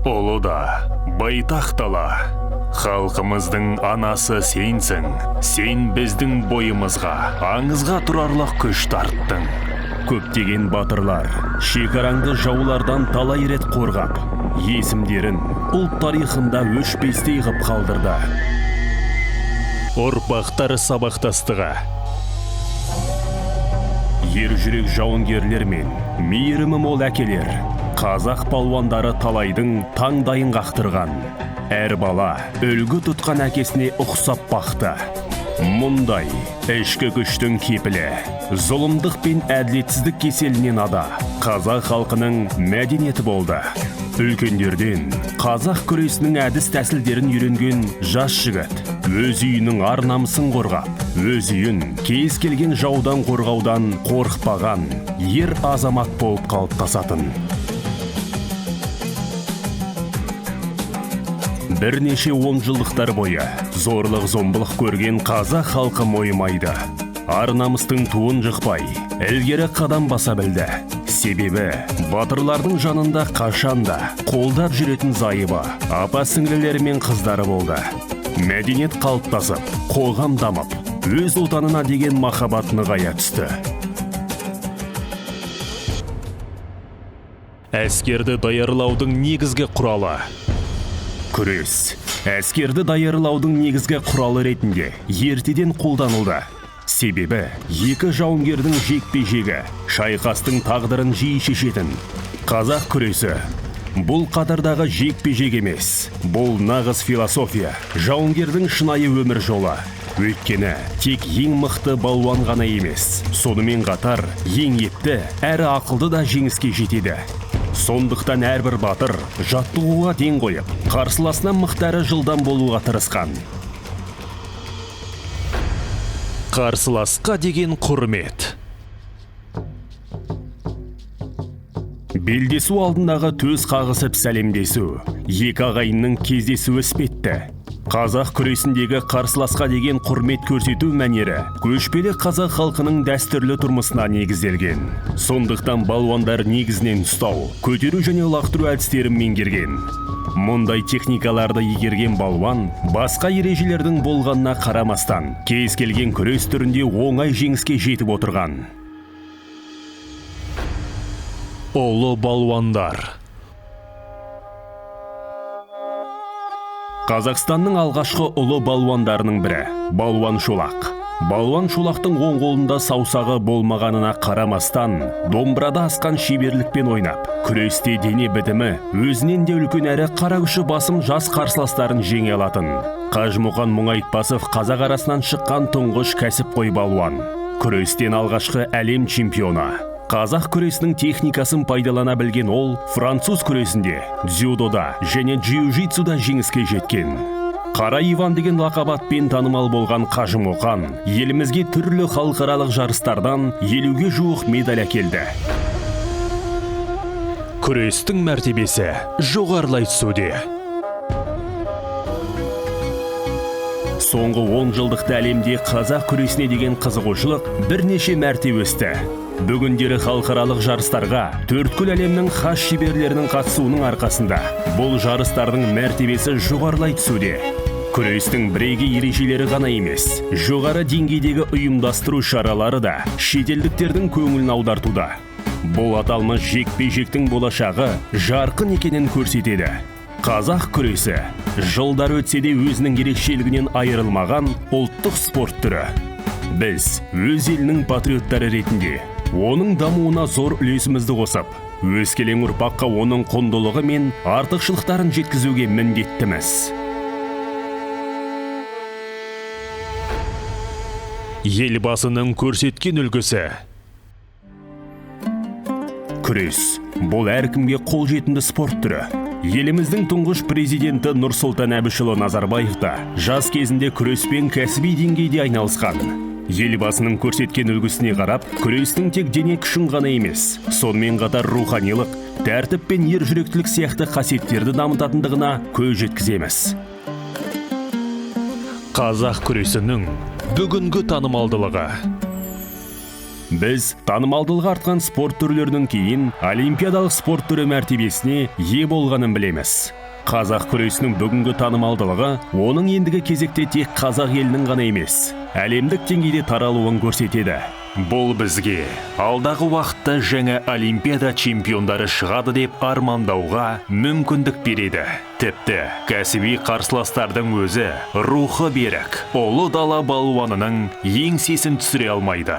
Ұлы да, байтақ дала. Халқымыздың анасы сенсің, сен біздің бойымызға, аңызға тұрарлық күш тарттың. Көптеген батырлар, шекараңды жаулардан талай рет қорғап, есімдерін ұлт тарихында өшпестей ғып қалдырды. Ұрпақтар сабақтастығы. Ер жүрек жауынгерлер мен мейірімі мол әкелер, қазақ палуандары талайдың таңдайын қақтырған. Әр бала үлгі тұтқан әкесіне ұқсап бақты. Мұндай ішкі күштің кепілі, зұлымдық пен әділетсіздік кеселінен ада қазақ халқының мәдениеті болды. Үлкендерден қазақ күресінің әдіс тәсілдерін үйренген жас жігіт өз үйінің ар намысын қорғап, өз үйін кез келген жаудан қорғаудан қорықпаған ер азамат болып қалыптасатын. Бірнеше онжылдықтар бойы зорлық зомбылық көрген қазақ халқы мойымайды. Ар намыстың туын жықпай, ілгері қадам баса білді. Себебі батырлардың жанында қашанда қолдап жүретін зайыбы, апа сіңлілері мен қыздары болды. Мәдениет қалыптасып, қоғам дамып, өз отанына деген махаббат нығая түсті. Әскерді даярлаудың негізгі құралы. Күрес. Әскерді даярлаудың негізгі құралы ретінде ертеден қолданылды. Себебі екі жауынгердің жекпе-жегі шайқастың тағдырын жиі шешетін. Қазақ күресі бұл қатардағы жекпе-жек емес, бұл нағыз философия, жауынгердің шынайы өмір жолы. Өйткені тек ең мықты балуан ғана емес, сонымен қатар ең епті әрі ақылды да жеңіске жетеді. Сондықтан әрбір батыр жаттығуға ден қойып, қарсыласынан мықтары жылдам болуға тырысқан. Қарсыласқа деген құрмет. Белдесу алдындағы төс қағысып сәлемдесу, екі ағайынның кездесуі іспетті. Қазақ күресіндегі қарсыласқа деген құрмет көрсету мәнері көшпелі қазақ халқының дәстүрлі тұрмысына негізделген. Сондықтан балуандар негізінен ұстау, көтеру және лақтыру әдістерін меңгерген. Мұндай техникаларды игерген балуан басқа ережелердің болғанына қарамастан кез келген күрес түрінде оңай жеңіске жетіп отырған. Ұлы балуандар. Қазақстанның алғашқы ұлы балуандарының бірі Балуан Шолақ. Балуан Шолақтың оң қолында саусағы болмағанына қарамастан, домбырада асқан шеберлікпен ойнап, күресте дене бітімі өзінен де үлкен әрі қара күші басым жас қарсыластарын жеңе алатын. Қажымұқан Мұңайтпасов қазақ арасынан шыққан тұңғыш кәсіпқой балуан. Күрестен алғашқы әлем чемпионы. Қазақ күресінің техникасын пайдалана білген ол француз күресінде, дзюдода және джиу-джитсуда жеңіске жеткен. Қара Иван деген лақап атпен танымал болған Қажымұқан елімізге түрлі халықаралық жарыстардан 50-ге жуық медаль әкелді. Күрестің мәртебесі жоғарылай түсуде. Соңғы 10 жылдықта әлемде қазақ күресіне деген қызығушылық бірнеше мәрте өсті. Бүгіндері халықаралық жарыстарға төрткүл әлемнің хас шеберлерінің қатысуының арқасында бұл жарыстардың мәртебесі жоғарылай түсуде. Күрестің бірегей ережелері ғана емес, жоғары деңгейдегі ұйымдастыру шаралары да шетелдіктердің көңілін аудартуда. Бұл аталмыш жекпе-жектің болашағы жарқын екенін көрсетеді. Қазақ күресі жылдар өтсе де өзінің ерекшелігінен айырылмаған ұлттық спорт түрі. Біз өз елінің патриоттары ретінде оның дамуына зор үлесімізді қосып, өскелең ұрпаққа оның құндылығы мен артықшылықтарын жеткізуге міндеттіміз. Елбасының көрсеткен үлгісі. Күрес бұл әркімге қолжетімді спорт түрі. Еліміздің тұңғыш президенті Нұрсұлтан Әбішұлы Назарбаев та жас кезінде күреспен кәсіби деңгейде айналысқан. Елбасының көрсеткен үлгісіне қарап, күрестің тек дене күшін ғана емес, сонымен қатар руханилық, тәртіп пен ержүректілік сияқты қасиеттерді дамытатындығына көз жеткіземіз. Қазақ күресінің бүгінгі танымалдылығы. Біз танымалдылығы артқан спорт түрлерінен кейін олимпиадалық спорт түрі мәртебесіне ие болғанын білеміз. Қазақ күресінің бүгінгі танымалдылығы оның ендігі кезекте тек қазақ елінің ғана емес, әлемдік деңгейде таралуын көрсетеді. Бұл бізге алдағы уақытта жаңа олимпиада чемпиондары шығады деп армандауға мүмкіндік береді. Тіпті кәсіби қарсыластардың өзі рухы берік, ұлы дала балуанының еңсесін түсіре алмайды.